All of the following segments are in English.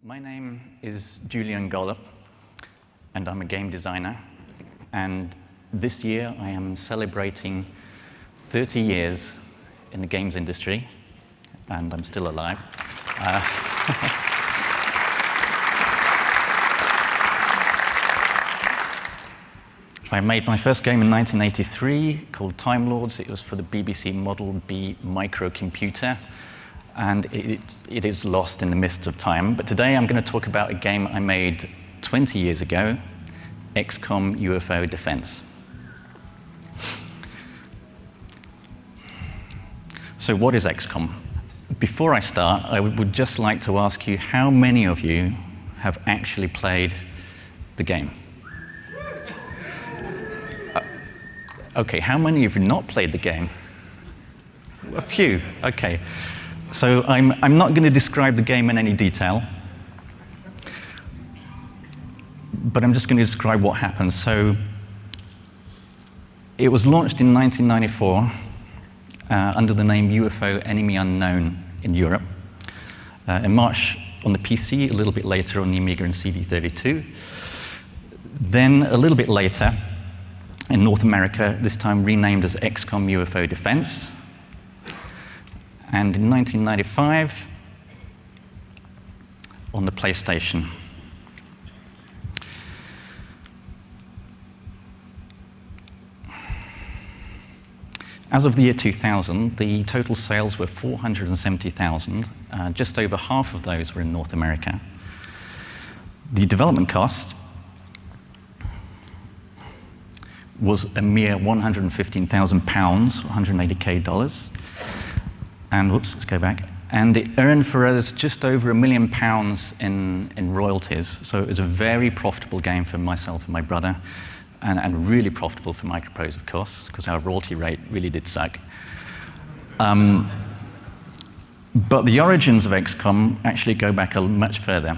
My name is Julian Gollop, and I'm a game designer. And this year I am celebrating 30 years in the games industry, and I'm still alive. I made my first game in 1983 called Time Lords. It was for the BBC Model B microcomputer, and it is lost in the mists of time. But today I'm going to talk about a game I made 20 years ago, XCOM UFO Defense. So what is XCOM? Before I start, I would just like to ask you how many of you have actually played the game? Okay, how many of you have not played the game? A few, okay. So I'm not going to describe the game in any detail, but I'm just going to describe what happens. So it was launched in 1994 under the name UFO Enemy Unknown in Europe. In March on the PC, a little bit later on the Amiga and CD32. Then a little bit later, in North America, this time renamed as XCOM UFO Defense. And in 1995, on the PlayStation. As of the year 2000, the total sales were 470,000. Just over half of those were in North America. The development cost was a mere £115,000, $180K. And whoops, let's go back. And it earned for us just over £1 million in royalties. So it was a very profitable game for myself and my brother, and really profitable for Microprose, of course, because our royalty rate really did suck. But the origins of XCOM actually go back much further.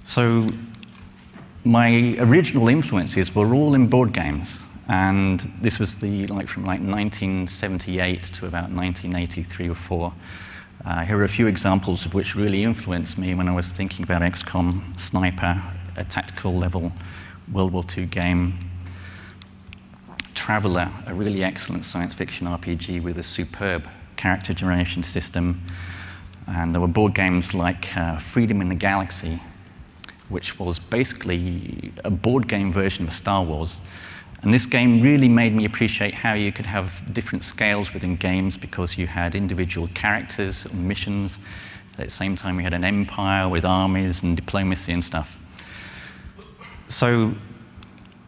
So my original influences were all in board games, and this was from 1978 to about 1983 or 4. Here are a few examples of which really influenced me when I was thinking about XCOM, Sniper, a tactical level World War II game, Traveller, a really excellent science fiction RPG with a superb character generation system, and there were board games like Freedom in the Galaxy, which was basically a board game version of Star Wars. And this game really made me appreciate how you could have different scales within games, because you had individual characters and missions. At the same time, you had an empire with armies and diplomacy and stuff. So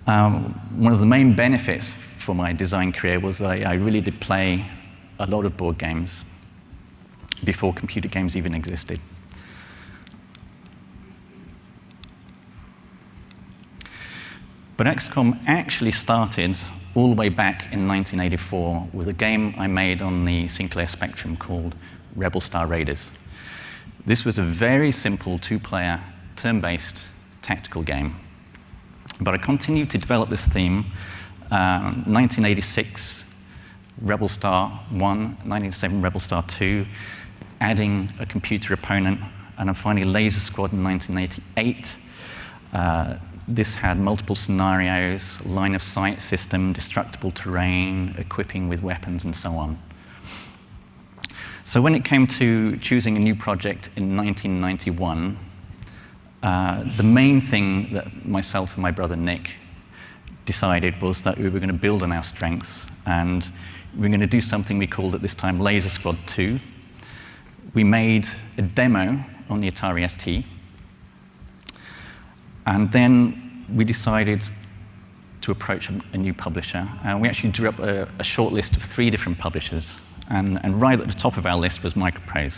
one of the main benefits for my design career was I really did play a lot of board games before computer games even existed. But XCOM actually started all the way back in 1984 with a game I made on the Sinclair Spectrum called Rebel Star Raiders. This was a very simple two-player, turn-based tactical game. But I continued to develop this theme. 1986, Rebel Star 1, 1987, Rebel Star 2, adding a computer opponent, and then finally Laser Squad in 1988. This had multiple scenarios, line of sight system, destructible terrain, equipping with weapons, and so on. So when it came to choosing a new project in 1991, the main thing that myself and my brother Nick decided was that we were going to build on our strengths, and we were going to do something we called at this time Laser Squad 2. We made a demo on the Atari ST, and then we decided to approach a new publisher. And we actually drew up a short list of 3 different publishers, and right at the top of our list was Microprose.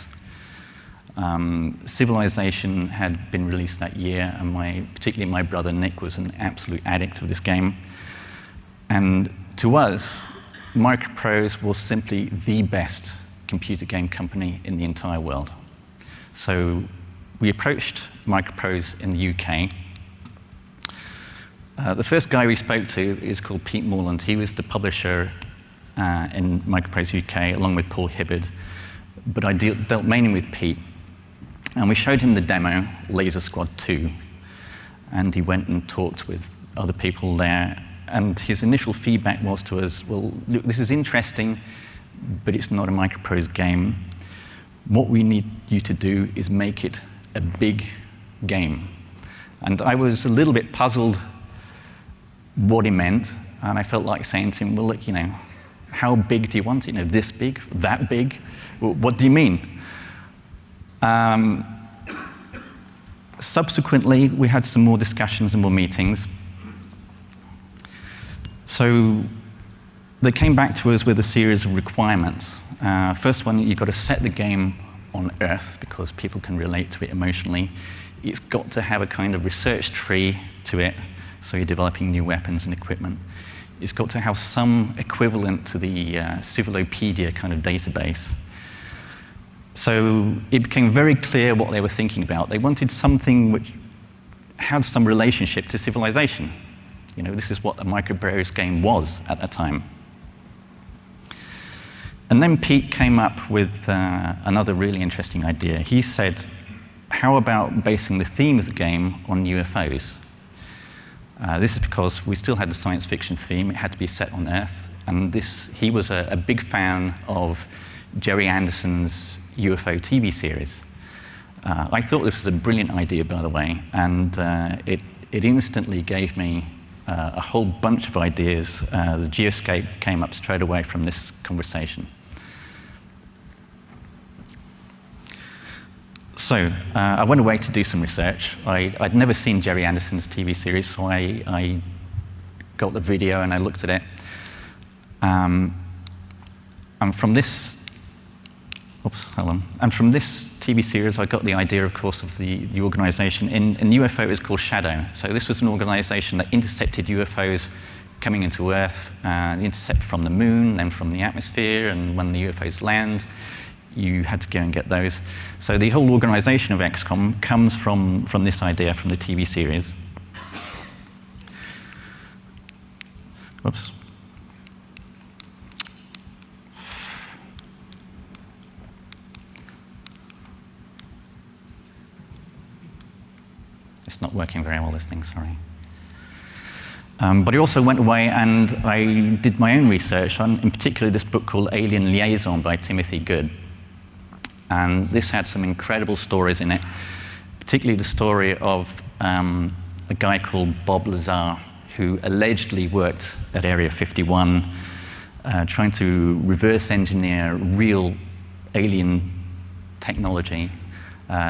Civilization had been released that year, and particularly my brother Nick was an absolute addict of this game. And to us, Microprose was simply the best computer game company in the entire world. So we approached Microprose in the UK. The first guy we spoke to is called Pete Morland. He was the publisher in Microprose UK, along with Paul Hibbard. But I dealt mainly with Pete. And we showed him the demo, Laser Squad 2, and he went and talked with other people there. And his initial feedback was to us, well, look, this is interesting, but it's not a Microprose game. What we need you to do is make it a big game. And I was a little bit puzzled what he meant, and I felt like saying to him, well, look, how big do you want it? This big, that big? What do you mean? Subsequently, we had some more discussions and more meetings. So they came back to us with a series of requirements. First one, you've got to set the game on Earth because people can relate to it emotionally. It's got to have a kind of research tree to it, so you're developing new weapons and equipment. It's got to have some equivalent to the Civilopedia kind of database. So it became very clear what they were thinking about. They wanted something which had some relationship to civilization. This is what a Microprose game was at that time. And then Pete came up with another really interesting idea. He said, how about basing the theme of the game on UFOs? This is because we still had the science fiction theme. It had to be set on Earth. And he was a big fan of Jerry Anderson's UFO TV series. I thought this was a brilliant idea, by the way, and it instantly gave me a whole bunch of ideas. The Geoscape came up straight away from this conversation. So I went away to do some research. I'd never seen Jerry Anderson's TV series, so I got the video and I looked at it. And from this TV series, I got the idea, of course, of the organization. In UFO, it's called Shadow. So this was an organization that intercepted UFOs coming into Earth, intercept from the moon, then from the atmosphere, and when the UFOs land, you had to go and get those. So the whole organization of XCOM comes from this idea, from the TV series. Whoops. It's not working very well, this thing, sorry. But I also went away and I did my own research on, in particular, this book called Alien Liaison by Timothy Good. And this had some incredible stories in it, particularly the story of a guy called Bob Lazar, who allegedly worked at Area 51, trying to reverse engineer real alien technology.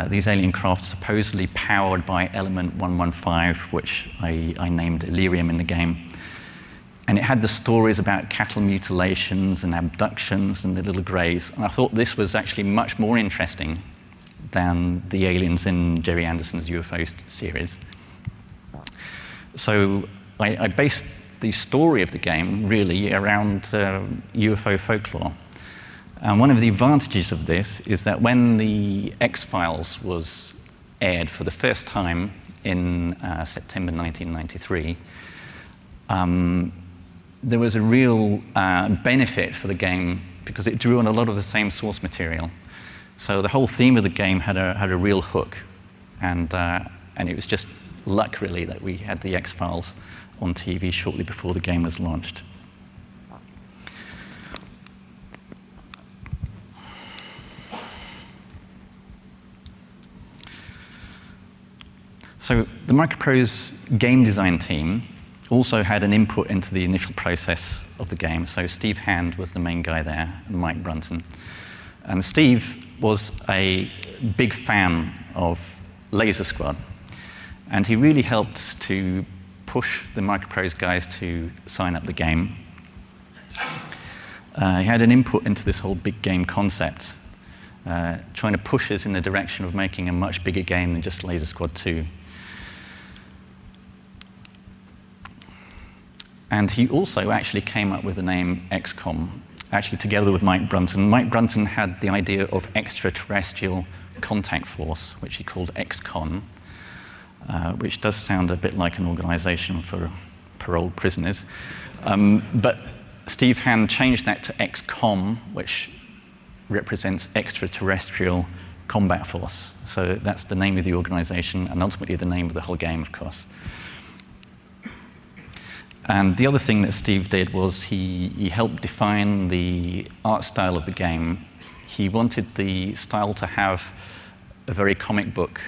These alien craft supposedly powered by element 115, which I named Illyrium in the game. And it had the stories about cattle mutilations and abductions and the little greys. And I thought this was actually much more interesting than the aliens in Jerry Anderson's UFO series. So I based the story of the game really around UFO folklore. And one of the advantages of this is that when the X-Files was aired for the first time in September 1993, there was a real benefit for the game because it drew on a lot of the same source material. So the whole theme of the game had a real hook, and it was just luck really that we had the X-Files on TV shortly before the game was launched. So the Microprose game design team also had an input into the initial process of the game. So Steve Hand was the main guy there, and Mike Brunton. And Steve was a big fan of Laser Squad. And he really helped to push the Microprose guys to sign up the game. He had an input into this whole big game concept, trying to push us in the direction of making a much bigger game than just Laser Squad 2. And he also actually came up with the name XCOM, actually together with Mike Brunton. Mike Brunton had the idea of extraterrestrial contact force, which he called XCOM, which does sound a bit like an organization for paroled prisoners. But Steve Hand changed that to XCOM, which represents extraterrestrial Combat Force. So that's the name of the organization, and ultimately the name of the whole game, of course. And the other thing that Steve did was he helped define the art style of the game. He wanted the style to have a very comic book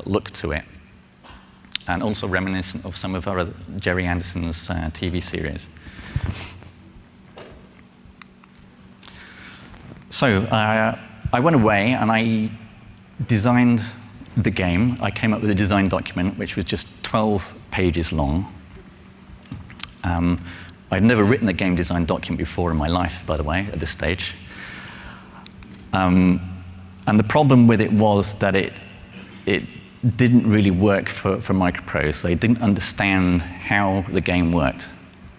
look to it, and also reminiscent of some of Jerry Anderson's TV series. So I went away and I designed the game. I came up with a design document which was just 12 pages long. I'd never written a game design document before in my life, by the way, at this stage. And the problem with it was that it didn't really work for Microprose. They didn't understand how the game worked.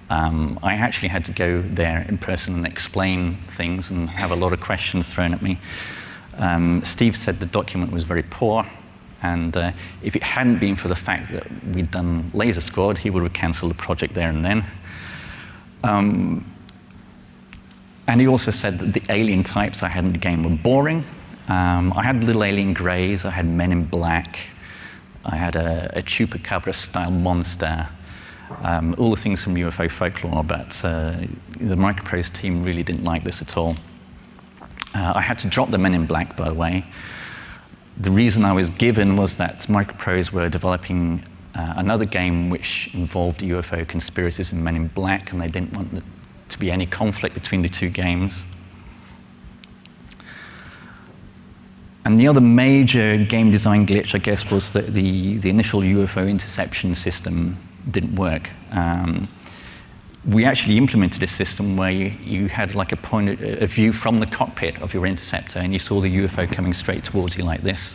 I actually had to go there in person and explain things and have a lot of questions thrown at me. Steve said the document was very poor, and if it hadn't been for the fact that we'd done Laser Squad, he would have cancelled the project there and then. And he also said that the alien types I had in the game were boring. I had little alien greys, I had men in black, I had a chupacabra-style monster, all the things from UFO folklore, but the Microprose team really didn't like this at all. I had to drop the men in black, by the way. The reason I was given was that Microprose were developing another game which involved UFO conspiracies and men in black, and they didn't want there to be any conflict between the two games. And the other major game design glitch, I guess, was that the initial UFO interception system didn't work. We actually implemented a system where you had like a view from the cockpit of your interceptor, and you saw the UFO coming straight towards you like this.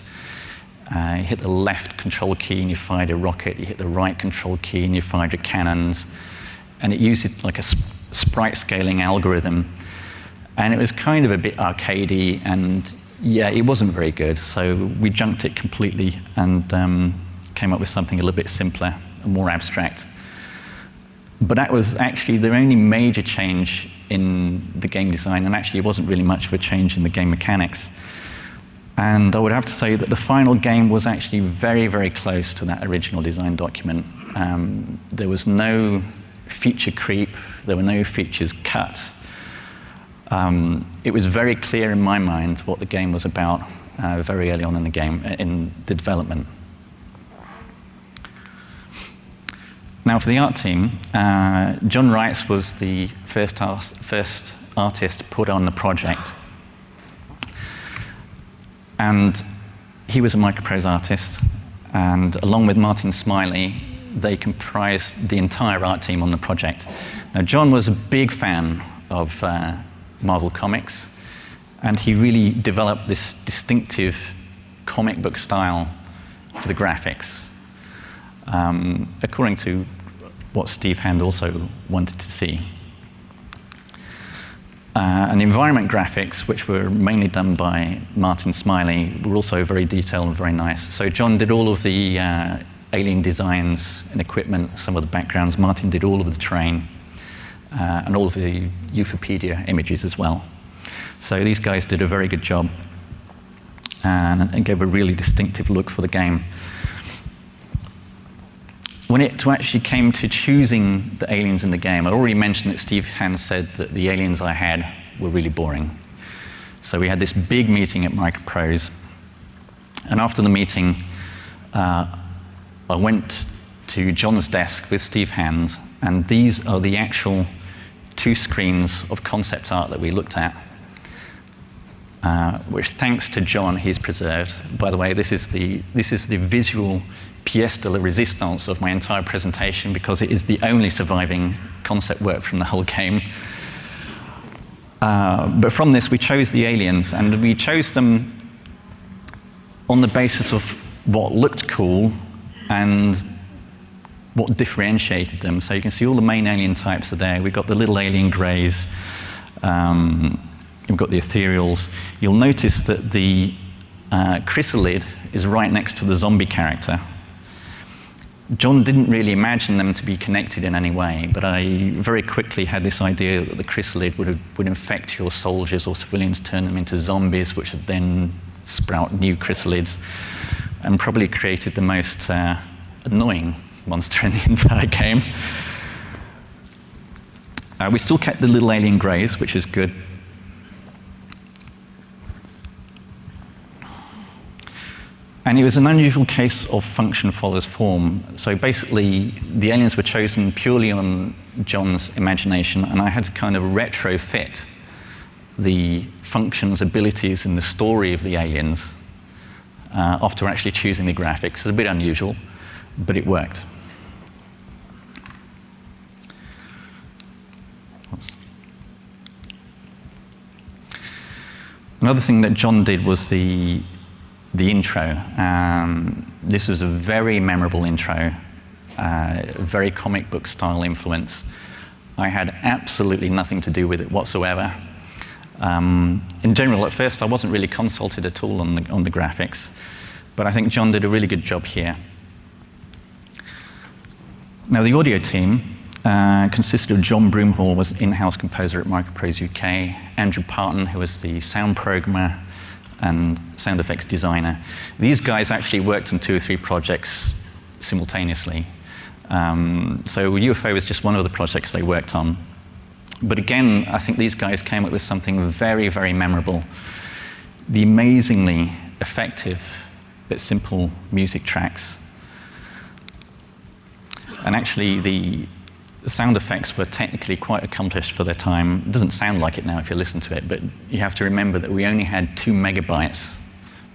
You hit the left control key and you fired a rocket, you hit the right control key and you fired your cannons, and it used it like a sprite scaling algorithm. And it was kind of a bit arcadey, and yeah, it wasn't very good, so we junked it completely and came up with something a little bit simpler and more abstract. But that was actually the only major change in the game design, and actually it wasn't really much of a change in the game mechanics. And I would have to say that the final game was actually very, very close to that original design document. There was no feature creep, there were no features cut. It was very clear in my mind what the game was about very early on in the game, in the development. Now for the art team, John Wrights was the first artist put on the project. And he was a Microprose artist, and along with Martin Smiley, they comprised the entire art team on the project. Now John was a big fan of Marvel Comics, and he really developed this distinctive comic book style for the graphics, according to what Steve Hand also wanted to see. And the environment graphics, which were mainly done by Martin Smiley, were also very detailed and very nice. So John did all of the alien designs and equipment, some of the backgrounds. Martin did all of the terrain, and all of the UFOpedia images as well. So these guys did a very good job and gave a really distinctive look for the game. When it actually came to choosing the aliens in the game, I already mentioned that Steve Hand said that the aliens I had were really boring. So we had this big meeting at Microprose, and after the meeting, I went to John's desk with Steve Hand, and these are the actual 2 screens of concept art that we looked at, which, thanks to John, he's preserved. By the way, this is the visual pièce de la résistance of my entire presentation, because it is the only surviving concept work from the whole game. But from this, we chose the aliens, and we chose them on the basis of what looked cool and what differentiated them. So you can see all the main alien types are there. We've got the little alien greys, we've got the ethereals. You'll notice that the chrysalid is right next to the zombie character. John didn't really imagine them to be connected in any way, but I very quickly had this idea that the chrysalid would infect your soldiers or civilians, turn them into zombies, which would then sprout new chrysalids, and probably created the most annoying monster in the entire game. We still kept the little alien greys, which is good. And it was an unusual case of function follows form. So basically, the aliens were chosen purely on John's imagination, and I had to kind of retrofit the functions, abilities, and the story of the aliens after actually choosing the graphics. It's a bit unusual, but it worked. Another thing that John did was the intro. This was a very memorable intro, very comic book style influence. I had absolutely nothing to do with it whatsoever. In general, at first, I wasn't really consulted at all on the graphics, but I think John did a really good job here. Now, the audio team consisted of John Broomhall, who was in-house composer at Microprose UK, Andrew Parton, who was the sound programmer and sound effects designer. These guys actually worked on 2 or 3 projects simultaneously. So UFO was just one of the projects they worked on. But again, I think these guys came up with something very, very memorable. The amazingly effective but simple music tracks. And actually, the sound effects were technically quite accomplished for their time. It doesn't sound like it now if you listen to it, but you have to remember that we only had 2 megabytes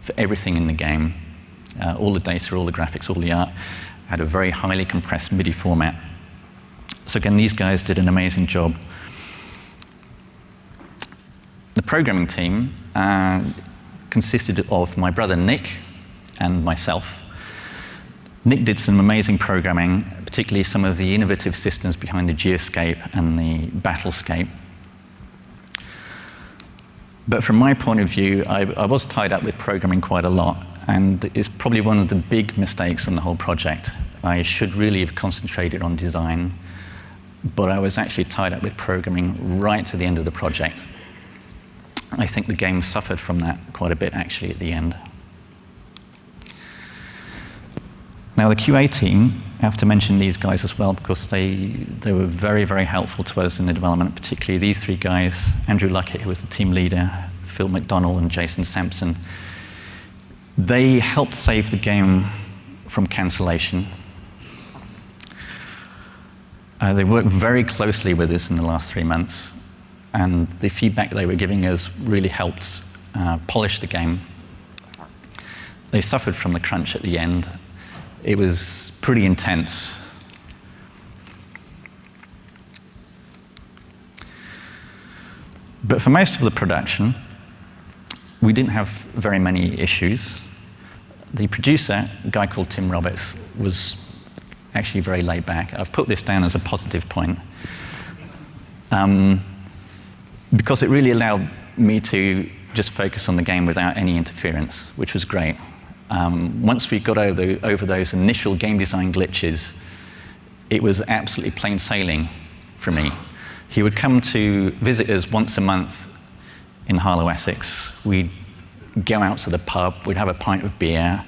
for everything in the game. All the data, all the graphics, all the art had a very highly compressed MIDI format. So again, these guys did an amazing job. The programming team consisted of my brother Nick and myself. Nick did some amazing programming, particularly some of the innovative systems behind the Geoscape and the Battlescape. But from my point of view, I was tied up with programming quite a lot, and it's probably one of the big mistakes in the whole project. I should really have concentrated on design, but I was actually tied up with programming right to the end of the project. I think the game suffered from that quite a bit, actually, at the end. Now, the QA team, I have to mention these guys as well, because they were very, very helpful to us in the development, particularly these 3 guys, Andrew Luckett, who was the team leader, Phil McDonnell, and Jason Sampson. They helped save the game from cancellation. They worked very closely with us in the last 3 months, and the feedback they were giving us really helped polish the game. They suffered from the crunch at the end. It was pretty intense. But for most of the production, we didn't have very many issues. The producer, a guy called Tim Roberts, was actually very laid back. I've put this down as a positive point, because it really allowed me to just focus on the game without any interference, which was great. Once we got over those initial game design glitches, it was absolutely plain sailing for me. He would come to visit us once a month in Harlow, Essex. We'd go out to the pub, we'd have a pint of beer,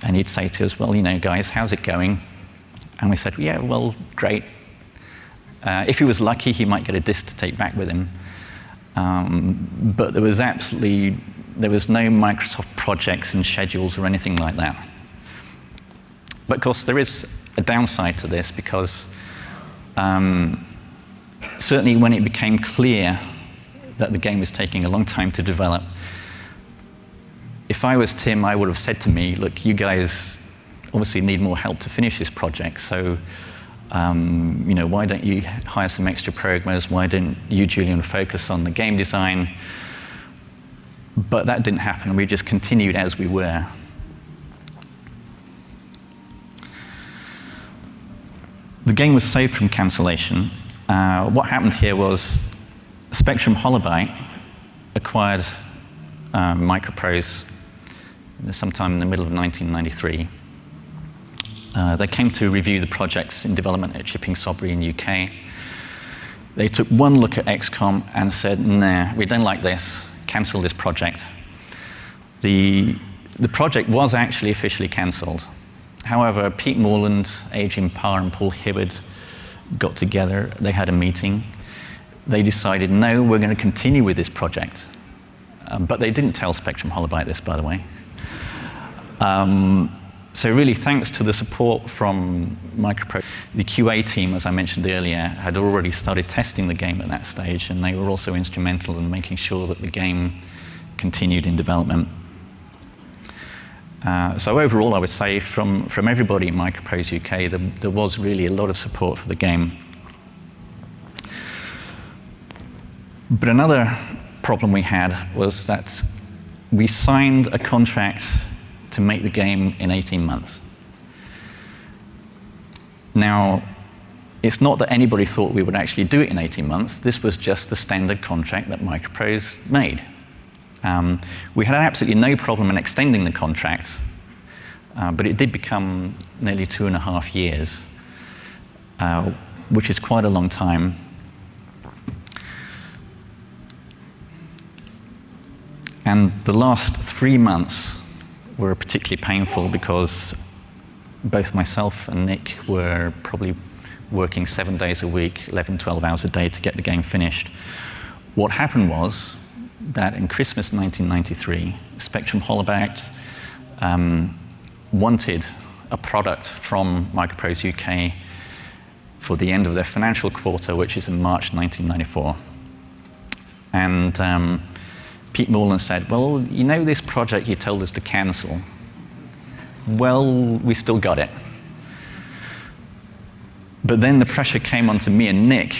and he'd say to us, well, you know, guys, how's it going? And we said, yeah, well, great. If he was lucky, he might get a disc to take back with him. But there was no Microsoft projects and schedules or anything like that. But of course, there is a downside to this, because certainly when it became clear that the game was taking a long time to develop, if I was Tim, I would have said to me, look, you guys obviously need more help to finish this project, so you know, why don't you hire some extra programmers? Why don't you, Julian, focus on the game design? But that didn't happen. We just continued as we were. The game was saved from cancellation. What happened here was Spectrum Holobyte acquired Microprose sometime in the middle of 1993. They came to review the projects in development at Chipping Sodbury in UK. They took one look at XCOM and said, nah, we don't like this, cancel this project. The project was actually officially cancelled. However, Pete Morland, Adrian Parr, and Paul Hibbard got together. They had a meeting. They decided, no, we're going to continue with this project. But they didn't tell Spectrum Holobyte this, by the way. So really, thanks to the support from Microprose, the QA team, as I mentioned earlier, had already started testing the game at that stage, and they were also instrumental in making sure that the game continued in development. So overall, I would say from everybody in Microprose UK, there was really a lot of support for the game. But another problem we had was that we signed a contract to make the game in 18 months. Now, it's not that anybody thought we would actually do it in 18 months. This was just the standard contract that Microprose made. We had absolutely no problem in extending the contract, but it did become nearly 2.5 years, which is quite a long time. And the last 3 months were particularly painful because both myself and Nick were probably working 7 days a week, 11, 12 hours a day to get the game finished. What happened was that in Christmas 1993, Spectrum Holobyte wanted a product from Microprose UK for the end of their financial quarter, which is in March 1994. And Pete Morland said, well, you know this project you told us to cancel? Well, we still got it. But then the pressure came onto me and Nick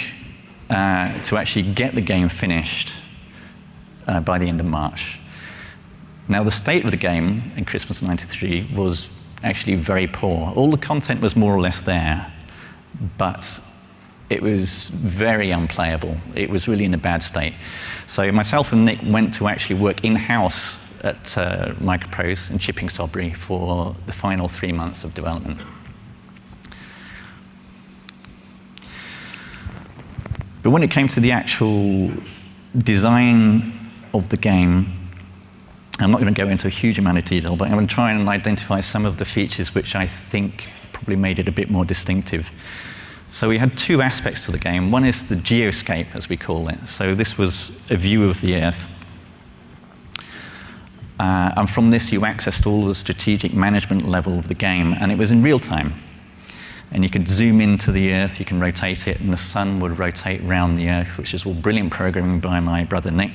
to actually get the game finished by the end of March. Now, the state of the game in Christmas '93 was actually very poor. All the content was more or less there, but it was very unplayable. It was really in a bad state. So myself and Nick went to actually work in-house at Microprose in Chipping Sodbury for the final 3 months of development. But when it came to the actual design of the game, I'm not going to go into a huge amount of detail, but I'm going to try and identify some of the features which I think probably made it a bit more distinctive. So we had two aspects to the game. One is the geoscape, as we call it. So this was a view of the Earth. And from this, you accessed all the strategic management level of the game, and it was in real time. And you could zoom into the Earth, you can rotate it, and the sun would rotate around the Earth, which is all brilliant programming by my brother Nick.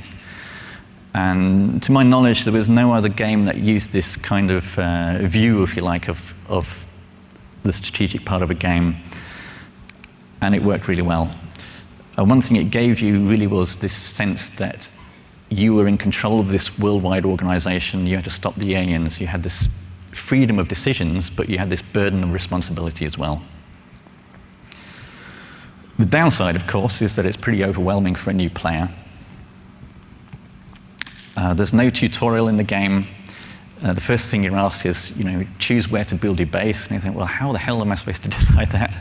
And to my knowledge, there was no other game that used this kind of view, if you like, of the strategic part of a game. And it worked really well. One thing it gave you really was this sense that you were in control of this worldwide organization. You had to stop the aliens. You had this freedom of decisions, but you had this burden of responsibility as well. The downside, of course, is that it's pretty overwhelming for a new player. There's no tutorial in the game. The first thing you're asked is, choose where to build your base. And you think, well, how the hell am I supposed to decide that?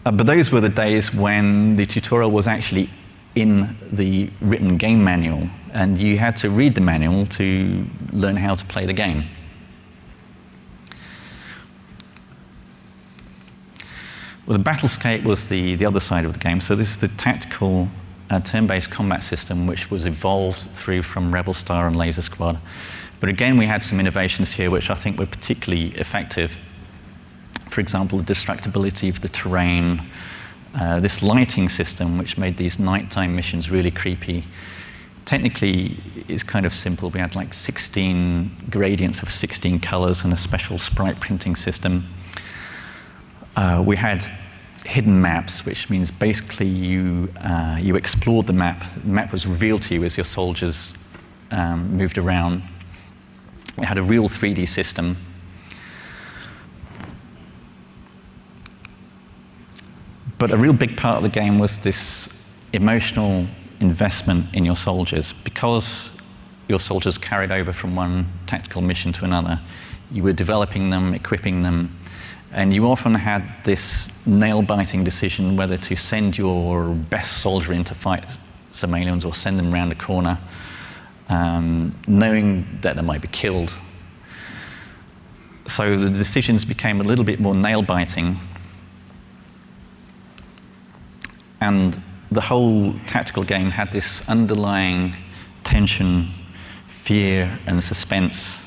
But those were the days when the tutorial was actually in the written game manual, and you had to read the manual to learn how to play the game. Well, the battlescape was the other side of the game. So this is the tactical turn-based combat system, which was evolved through from Rebel Star and Laser Squad. But again, we had some innovations here which I think were particularly effective. For example, the destructibility of the terrain, this lighting system, which made these nighttime missions really creepy. Technically, it's kind of simple. We had like 16 gradients of 16 colors and a special sprite printing system. We had hidden maps, which means basically you explored the map. The map was revealed to you as your soldiers moved around. It had a real 3D system. But a real big part of the game was this emotional investment in your soldiers. Because your soldiers carried over from one tactical mission to another, you were developing them, equipping them, and you often had this nail-biting decision whether to send your best soldier in to fight some aliens or send them around a corner. knowing that they might be killed. So the decisions became a little bit more nail-biting, and the whole tactical game had this underlying tension, fear, and suspense,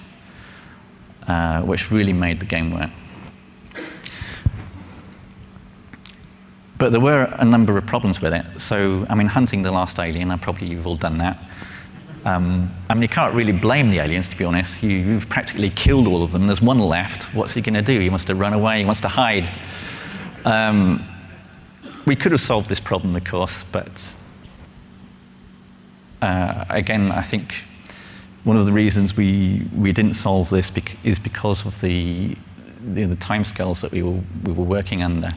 which really made the game work. But there were a number of problems with it. So, I mean, hunting the last alien, you've all done that. I mean, you can't really blame the aliens, to be honest. You've practically killed all of them. There's one left. What's he going to do? He wants to run away. He wants to hide. We could have solved this problem, of course, but again, I think one of the reasons we didn't solve this is because of the timescales that we were working under.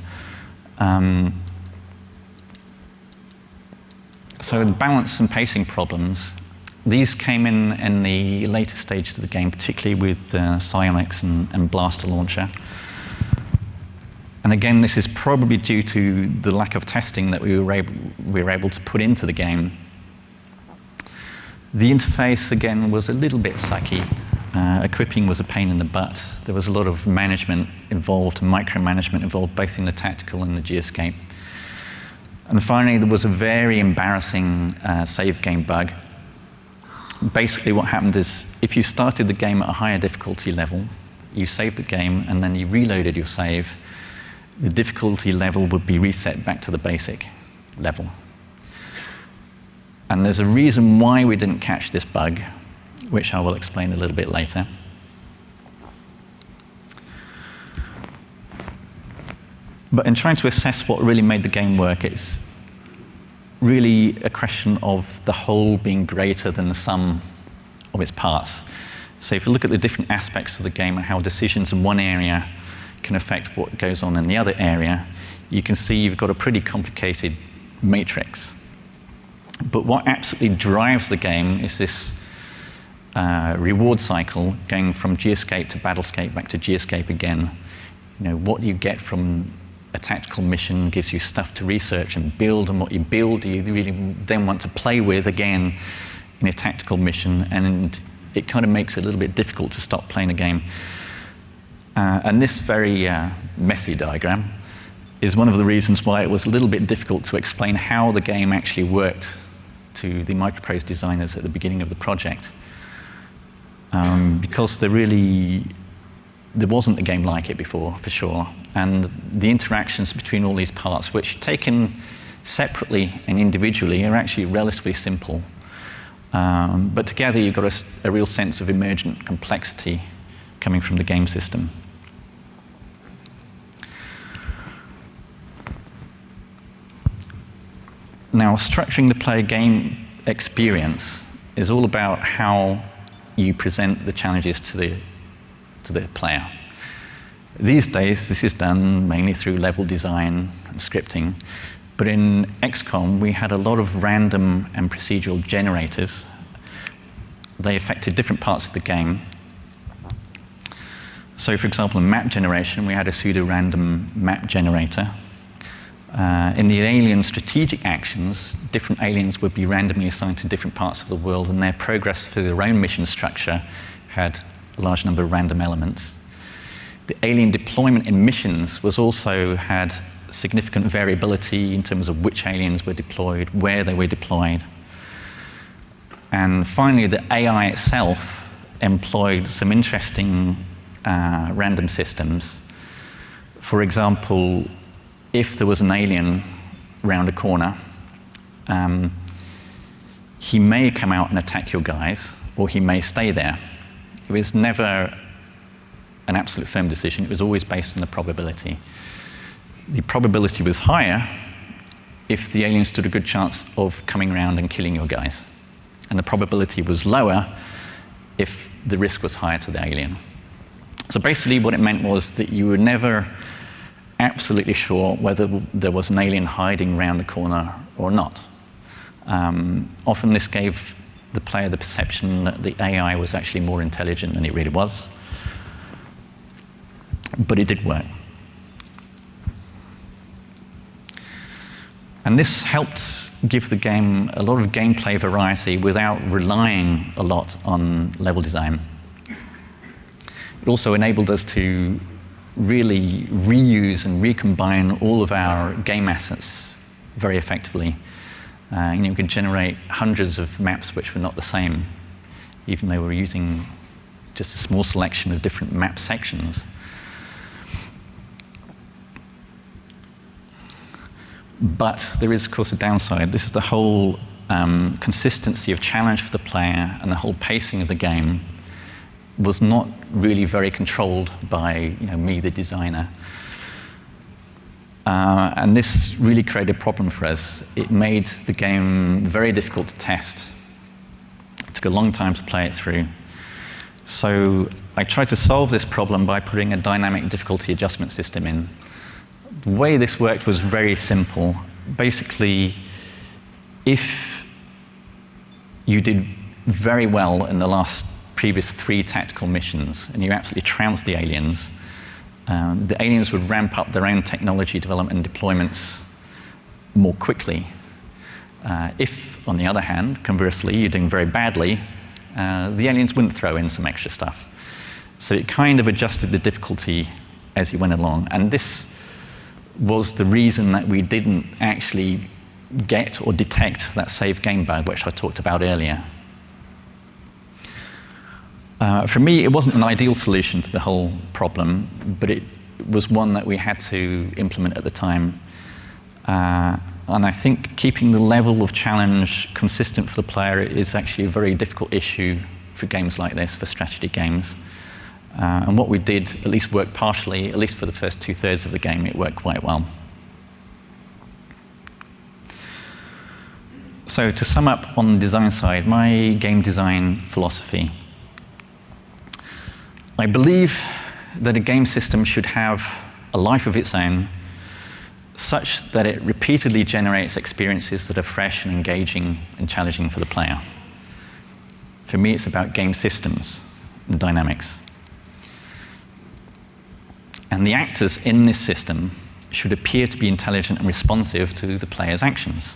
So the balance and pacing problems, these came in the later stages of the game, particularly with psionics and blaster launcher. And again, this is probably due to the lack of testing that we were able to put into the game. The interface, again, was a little bit sucky. Equipping was a pain in the butt. There was a lot of management involved, and micromanagement involved, both in the tactical and the geoscape. And finally, there was a very embarrassing save game bug. Basically, what happened is, if you started the game at a higher difficulty level, you saved the game, and then you reloaded your save, the difficulty level would be reset back to the basic level. And there's a reason why we didn't catch this bug, which I will explain a little bit later. But in trying to assess what really made the game work, it's really a question of the whole being greater than the sum of its parts. So if you look at the different aspects of the game and how decisions in one area can affect what goes on in the other area, you can see you've got a pretty complicated matrix. But what absolutely drives the game is this reward cycle going from geoscape to battlescape back to geoscape again. You know, what you get from a tactical mission gives you stuff to research and build, and what you build you really then want to play with again in a tactical mission, and it kind of makes it a little bit difficult to stop playing a game. And this very messy diagram is one of the reasons why it was a little bit difficult to explain how the game actually worked to the microprose designers at the beginning of the project. Because there wasn't a game like it before, for sure. And the interactions between all these parts, which taken separately and individually are actually relatively simple. But together you've got a real sense of emergent complexity coming from the game system. Now, structuring the player game experience is all about how you present the challenges to the player. These days, this is done mainly through level design and scripting. But in XCOM, we had a lot of random and procedural generators. They affected different parts of the game. So, for example, in map generation, we had a pseudo-random map generator. In the alien strategic actions, different aliens would be randomly assigned to different parts of the world, and their progress through their own mission structure had a large number of random elements. The alien deployment in missions had significant variability in terms of which aliens were deployed, where they were deployed. And finally, the AI itself employed some interesting random systems. For example, if there was an alien round a corner, he may come out and attack your guys, or he may stay there. It was never an absolute firm decision. It was always based on the probability. The probability was higher if the alien stood a good chance of coming around and killing your guys. And the probability was lower if the risk was higher to the alien. So basically what it meant was that you were never absolutely sure whether there was an alien hiding around the corner or not. Often this gave the player the perception that the AI was actually more intelligent than it really was. But it did work. And this helped give the game a lot of gameplay variety without relying a lot on level design. It also enabled us to really reuse and recombine all of our game assets very effectively. You could generate hundreds of maps which were not the same, even though we were using just a small selection of different map sections. But there is, of course, a downside. This is the whole consistency of challenge for the player and the whole pacing of the game was not really very controlled by me, the designer. And this really created a problem for us. It made the game very difficult to test. It took a long time to play it through. So I tried to solve this problem by putting a dynamic difficulty adjustment system in. The way this worked was very simple. Basically, if you did very well in the previous 3 tactical missions and you absolutely trounced the aliens would ramp up their own technology development and deployments more quickly. If, on the other hand, conversely, you're doing very badly, the aliens wouldn't throw in some extra stuff. So it kind of adjusted the difficulty as you went along. And this was the reason that we didn't actually get or detect that save game bug, which I talked about earlier. For me, it wasn't an ideal solution to the whole problem, but it was one that we had to implement at the time. And I think keeping the level of challenge consistent for the player is actually a very difficult issue for games like this, for strategy games. And what we did at least worked partially, at least for the first 2/3 of the game, it worked quite well. So to sum up on the design side, my game design philosophy. I believe that a game system should have a life of its own, such that it repeatedly generates experiences that are fresh and engaging and challenging for the player. For me, it's about game systems and dynamics. And the actors in this system should appear to be intelligent and responsive to the player's actions.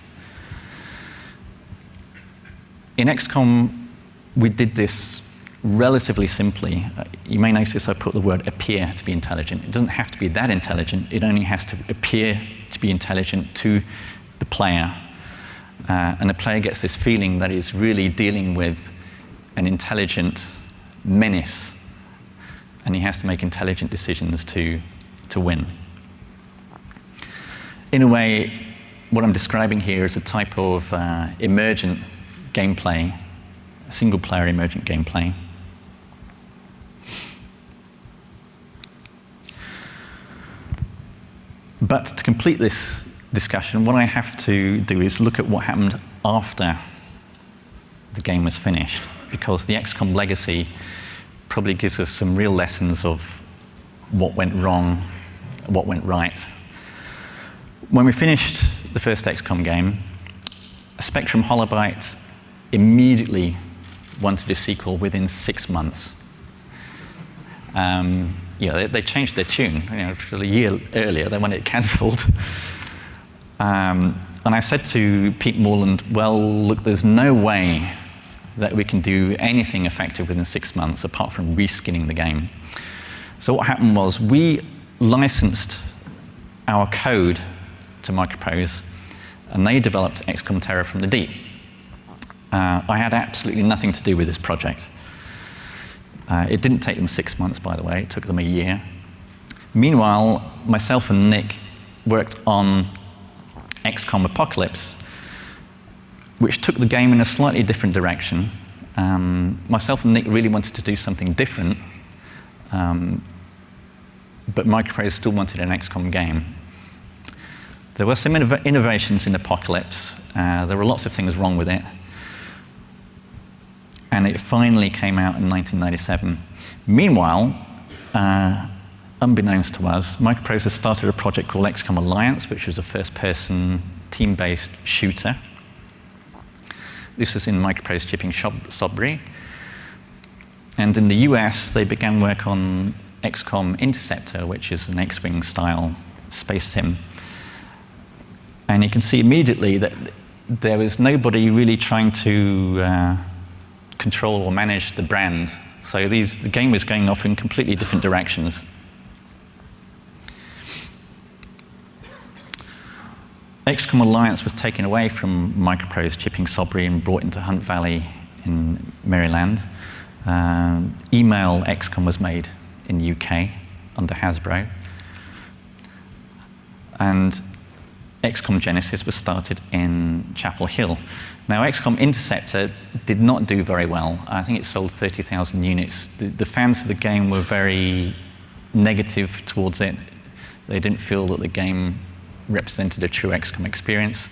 In XCOM, we did this relatively simply. You may notice I put the word appear to be intelligent. It doesn't have to be that intelligent. It only has to appear to be intelligent to the player. And the player gets this feeling that he's really dealing with an intelligent menace. And he has to make intelligent decisions to win. In a way, what I'm describing here is a type of emergent gameplay, single-player emergent gameplay. But to complete this discussion, what I have to do is look at what happened after the game was finished, because the XCOM legacy probably gives us some real lessons of what went wrong, what went right. When we finished the first XCOM game, Spectrum Holobyte immediately wanted a sequel within 6 months. They changed their tune. A year earlier, they wanted it cancelled. And I said to Pete Morland, well, look, there's no way that we can do anything effective within 6 months apart from reskinning the game. So what happened was we licensed our code to Microprose, and they developed XCOM Terror from the Deep. I had absolutely nothing to do with this project. It didn't take them 6 months, by the way. It took them a year. Meanwhile, myself and Nick worked on XCOM Apocalypse, which took the game in a slightly different direction. Myself and Nick really wanted to do something different, but Microprose still wanted an XCOM game. There were some innovations in Apocalypse. There were lots of things wrong with it. And it finally came out in 1997. Meanwhile, unbeknownst to us, Microprose has started a project called XCOM Alliance, which was a first-person, team-based shooter. This was in Microprose shipping Sudbury. And in the US, they began work on XCOM Interceptor, which is an X-Wing style space sim. And you can see immediately that there was nobody really trying to control or manage the brand. So the game was going off in completely different directions. XCOM Alliance was taken away from Microprose Chipping Sodbury and brought into Hunt Valley in Maryland. Email XCOM was made in the UK under Hasbro. And XCOM Genesis was started in Chapel Hill. Now, XCOM Interceptor did not do very well. I think it sold 30,000 units. The fans of the game were very negative towards it. They didn't feel that the game represented a true XCOM experience.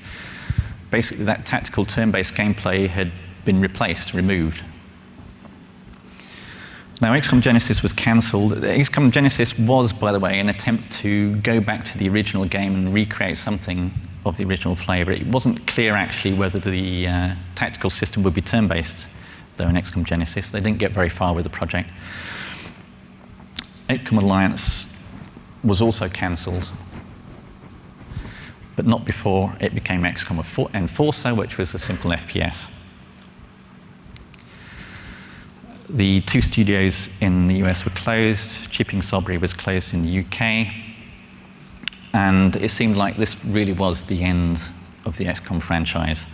Basically, that tactical turn-based gameplay had been removed. Now, XCOM Genesis was cancelled. XCOM Genesis was, by the way, an attempt to go back to the original game and recreate something of the original flavor. It wasn't clear, actually, whether the tactical system would be turn-based, though, in XCOM Genesis. They didn't get very far with the project. XCOM Alliance was also cancelled, but not before it became XCOM Enforcer, which was a simple FPS. The 2 studios in the US were closed. Chipping Sodbury was closed in the UK. And it seemed like this really was the end of the XCOM franchise.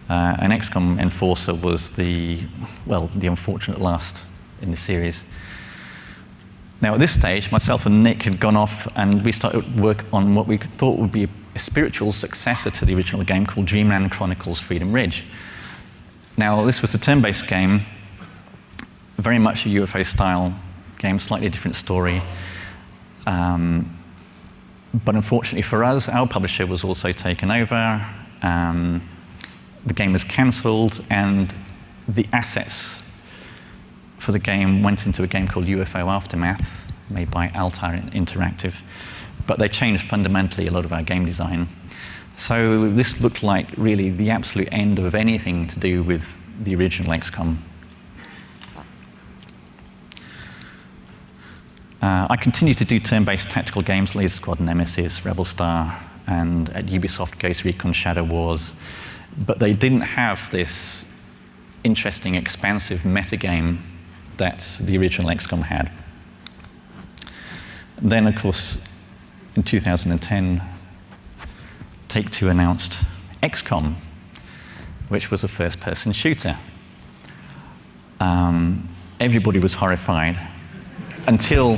And XCOM Enforcer was the unfortunate last in the series. Now, at this stage, myself and Nick had gone off and we started work on what we thought would be a spiritual successor to the original game called Dreamland Chronicles Freedom Ridge. Now, this was a turn-based game, very much a UFO-style game, slightly different story. But unfortunately for us, our publisher was also taken over. The game was cancelled, and the assets for the game went into a game called UFO Aftermath, made by Altair Interactive. But they changed fundamentally a lot of our game design. So this looked like really the absolute end of anything to do with the original XCOM. I continued to do turn-based tactical games, Laser Squad, Nemesis, Rebel Star, and at Ubisoft, Ghost Recon Shadow Wars. But they didn't have this interesting, expansive metagame that the original XCOM had. Then, of course, in 2010, Take-Two announced XCOM, which was a first-person shooter. Everybody was horrified until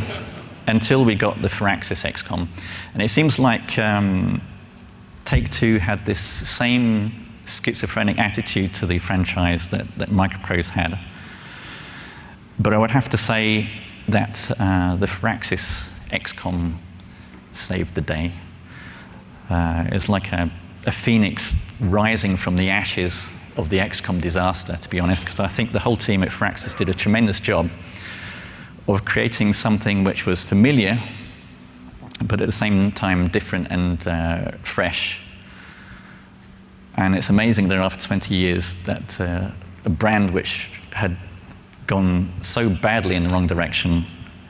we got the Firaxis XCOM. And it seems like Take-Two had this same schizophrenic attitude to the franchise that Microprose had. But I would have to say that the Firaxis XCOM saved the day. It's like a phoenix rising from the ashes of the XCOM disaster, to be honest, because I think the whole team at Firaxis did a tremendous job of creating something which was familiar, but at the same time different and fresh. And it's amazing that after 20 years that a brand which had gone so badly in the wrong direction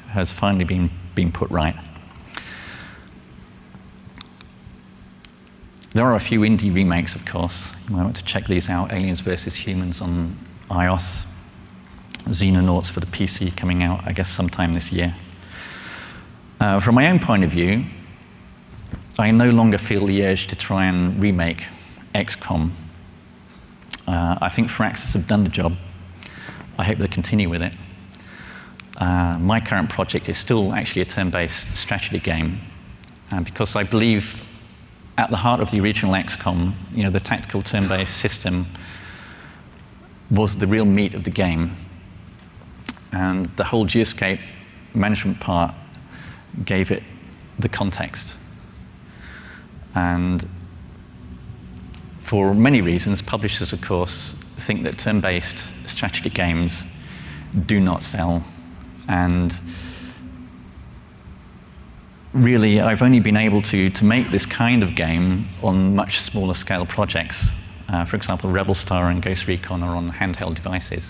has finally been put right. There are a few indie remakes, of course. You might want to check these out. Aliens vs. Humans on iOS. Xenonauts for the PC coming out, I guess, sometime this year. From my own point of view, I no longer feel the urge to try and remake XCOM. I think Firaxis have done the job. I hope they continue with it. My current project is still actually a turn-based strategy game, because I believe at the heart of the original XCOM, the tactical turn-based system was the real meat of the game. And the whole geoscape management part gave it the context. And for many reasons, publishers, of course, think that turn-based strategy games do not sell. And really, I've only been able to make this kind of game on much smaller scale projects. For example, Rebel Star and Ghost Recon are on handheld devices.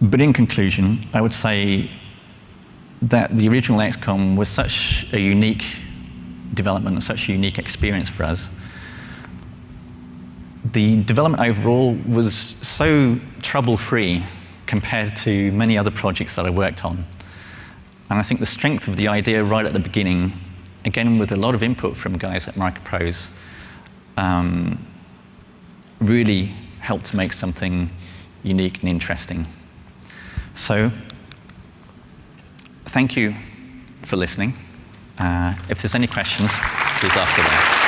But in conclusion, I would say that the original XCOM was such a unique development and such a unique experience for us. The development overall was so trouble-free compared to many other projects that I worked on. And I think the strength of the idea right at the beginning, again with a lot of input from guys at Microprose, really helped to make something unique and interesting. So, thank you for listening. If there's any questions, please ask away.